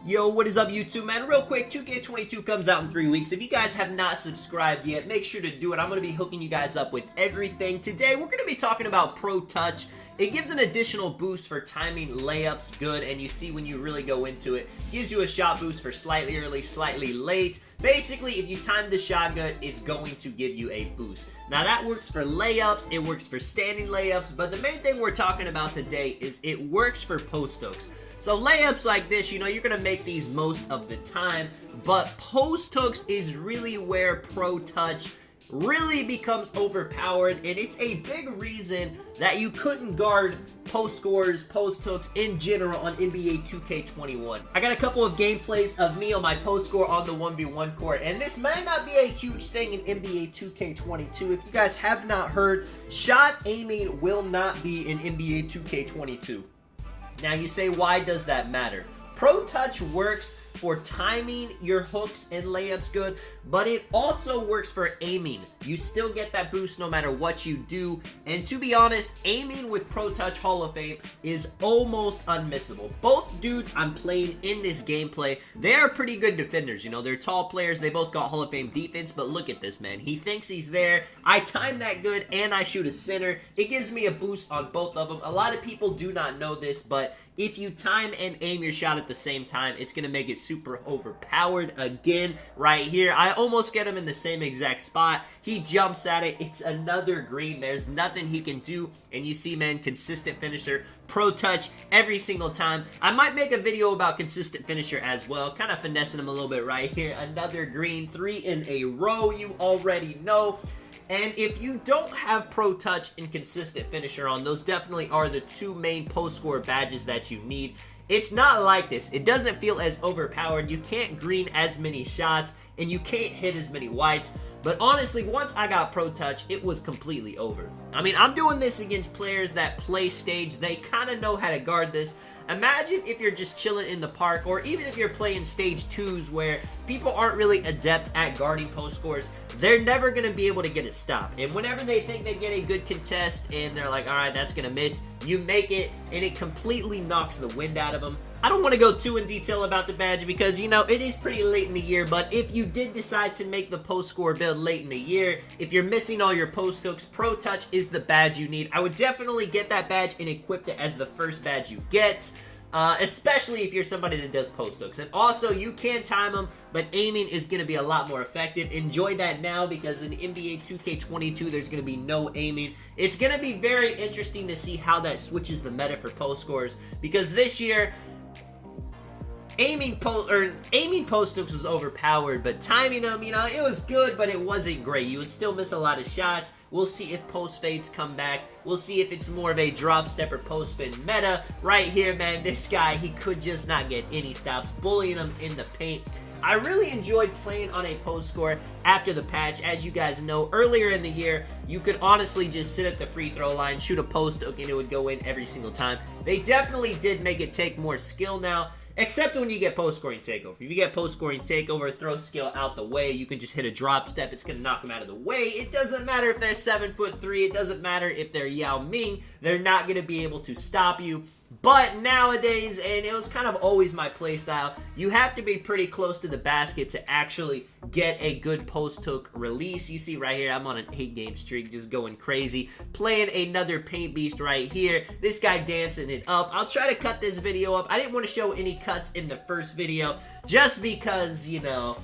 Yo, what is up YouTube, man? Real quick, 2K22 comes out in 3 weeks. If you guys have not subscribed yet, make sure to do it. I'm going to be hooking you guys up with everything. Today, we're going to be talking about Pro Touch. It gives an additional boost for timing layups good, and you see when you really go into it. Gives you a shot boost for slightly early, slightly late. Basically, if you time the shot good, it's going to give you a boost. Now, that works for layups, it works for standing layups, but the main thing we're talking about today is it works for post hooks. So layups like this, you know, you're going to make these most of the time, but post hooks is really where Pro Touch really becomes overpowered, and it's a big reason that you couldn't guard post scores, post hooks in general on NBA 2K21. I got a couple of gameplays of me on my post score on the 1v1 court, and this might not be a huge thing in NBA 2K22. If you guys have not heard, shot aiming will not be in NBA 2K22. Now you say, why does that matter? Pro Touch works for timing your hooks and layups good, but it also works for aiming. You still get that boost no matter what you do, and to be honest, aiming with Pro Touch Hall of Fame is almost unmissable. Both dudes I'm playing in this gameplay, they are pretty good defenders. You know, they're tall players, they both got Hall of Fame defense, but look at this, man. He thinks he's there. I time that good, and I shoot a center. It gives me a boost on both of them. A lot of people do not know this, but if you time and aim your shot at the same time, it's going to make it super overpowered. Again, right here, I almost get him in the same exact spot. He jumps at it. It's another green. There's nothing he can do. And you see, man, consistent finisher. Pro Touch every single time. I might make a video about consistent finisher as well. Kind of finessing him a little bit right here. Another green. 3 in a row. You already know. And if you don't have Pro Touch and Consistent Finisher on, those definitely are the two main post-score badges that you need. It's not like this. It doesn't feel as overpowered. You can't green as many shots, and you can't hit as many whites. But honestly, once I got Pro Touch, it was completely over. I mean, I'm doing this against players that play stage. They kind of know how to guard this. Imagine if you're just chilling in the park, or even if you're playing stage 2s where people aren't really adept at guarding post scores. They're never going to be able to get it stopped. And whenever they think they get a good contest and they're like, alright, that's going to miss, you make it, and it completely knocks the wind out of them. I don't want to go too in detail about the badge because, you know, it is pretty late in the year, but if you did decide to make the post score build late in the year, if you're missing all your post hooks, Pro Touch is the badge you need. I would definitely get that badge and equip it as the first badge you get. Especially if you're somebody that does post hooks. And also, you can time them, but aiming is going to be a lot more effective. Enjoy that now, because in NBA 2K22, there's going to be no aiming. It's going to be very interesting to see how that switches the meta for post scores, because this year, aiming post hooks was overpowered, but timing them, you know, it was good, but it wasn't great. You would still miss a lot of shots. We'll see if post fades come back. We'll see if it's more of a drop step or post spin meta. Right here, man, this guy, he could just not get any stops, bullying him in the paint. I really enjoyed playing on a post score after the patch. As you guys know, earlier in the year, you could honestly just sit at the free throw line, shoot a post hook, and it would go in every single time. They definitely did make it take more skill now. Except when you get post-scoring takeover. If you get post-scoring takeover, throw skill out the way, you can just hit a drop step. It's going to knock them out of the way. It doesn't matter if they're 7'3". It doesn't matter if they're Yao Ming. They're not going to be able to stop you. But nowadays, and it was kind of always my playstyle, you have to be pretty close to the basket to actually get a good post hook release. You see right here, I'm on an 8-game streak, just going crazy. Playing another paint beast right here. This guy dancing it up. I'll try to cut this video up. I didn't want to show any cuts in the first video, just because, you know,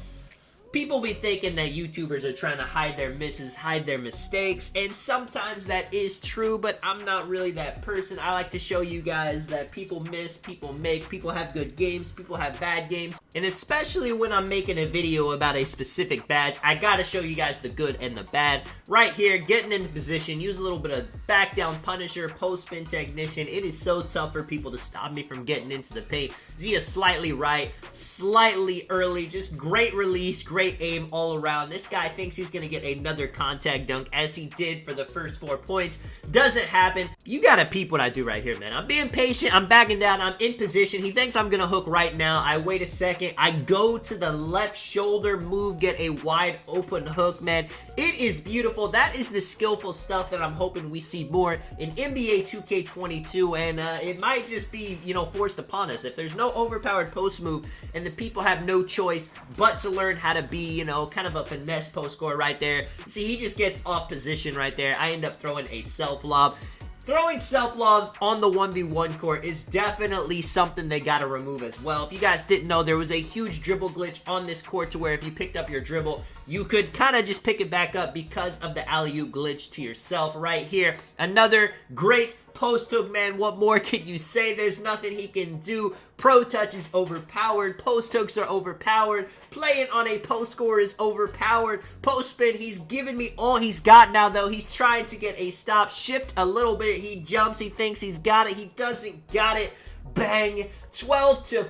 people be thinking that YouTubers are trying to hide their misses, hide their mistakes, and sometimes that is true, but I'm not really that person. I like to show you guys that people miss, people make, people have good games, people have bad games, and especially when I'm making a video about a specific badge, I gotta show you guys the good and the bad. Right here, getting into position, use a little bit of back down punisher, post spin technician. It is so tough for people to stop me from getting into the paint. Zia slightly right, slightly early, just great release, great aim all around. This guy thinks he's going to get another contact dunk, as he did for the first 4 points. Doesn't happen. You got to peep what I do right here, man. I'm being patient. I'm backing down. I'm in position. He thinks I'm going to hook right now. I wait a second. second. I go to the left shoulder move, get a wide open hook, man. It is beautiful. That is the skillful stuff that I'm hoping we see more in NBA 2K22, and it might just be, you know, forced upon us. If there's no overpowered post move and the people have no choice but to learn how to be, you know, kind of a finesse post scorer right there. See, he just gets off position right there. I end up throwing a self lob. Throwing self-lobs on the 1v1 court is definitely something they gotta remove as well. If you guys didn't know, there was a huge dribble glitch on this court to where if you picked up your dribble, you could kind of just pick it back up because of the alley-oop glitch to yourself right here. Another great post hook, man. What more can you say? There's nothing he can do. Pro touch is overpowered. Post hooks are overpowered. Playing on a post score is overpowered. Post spin, he's giving me all he's got now, though. He's trying to get a stop. Shift a little bit. He jumps. He thinks he's got it. He doesn't got it. Bang. 12-4.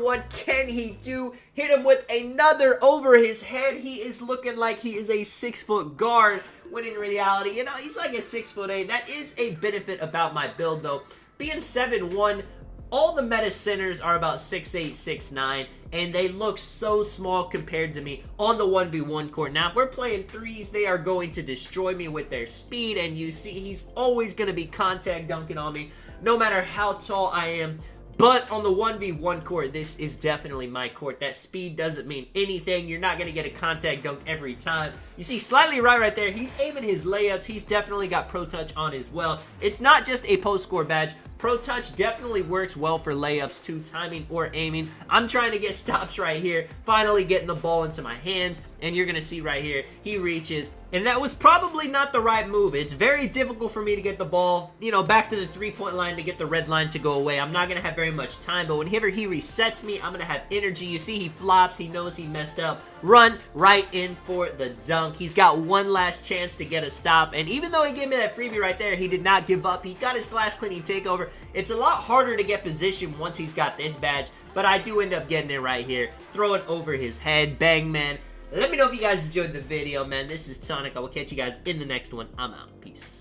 What can he do? Hit him with another over his head. He is looking like he is a 6-foot guard, when in reality, you know, he's like a 6'8". That is a benefit about my build, though. Being 7'1", all the meta centers are about 6'8", 6'9", and they look so small compared to me on the 1v1 court. Now, if we're playing threes, they are going to destroy me with their speed, and you see he's always going to be contact dunking on me, no matter how tall I am. But on the 1v1 court, this is definitely my court. That speed doesn't mean anything. You're not going to get a contact dunk every time. You see, slightly right there, he's aiming his layups. He's definitely got Pro Touch on as well. It's not just a post score badge. Pro Touch definitely works well for layups too, timing or aiming. I'm trying to get stops right here, finally getting the ball into my hands, and you're going to see right here, he reaches, and that was probably not the right move. It's very difficult for me to get the ball, you know, back to the three-point line to get the red line to go away. I'm not going to have very much time, but whenever he resets me, I'm going to have energy. You see, he flops. He knows he messed up. Run right in for the dunk. He's got one last chance to get a stop, and even though he gave me that freebie right there, he did not give up. He got his glass cleaning takeover. It's a lot harder to get position once he's got this badge, but I do end up getting it right here. Throw it over his head. Bang, man. Let me know if you guys enjoyed the video, man. This is Tonic. I will catch you guys in the next one. I'm out. Peace.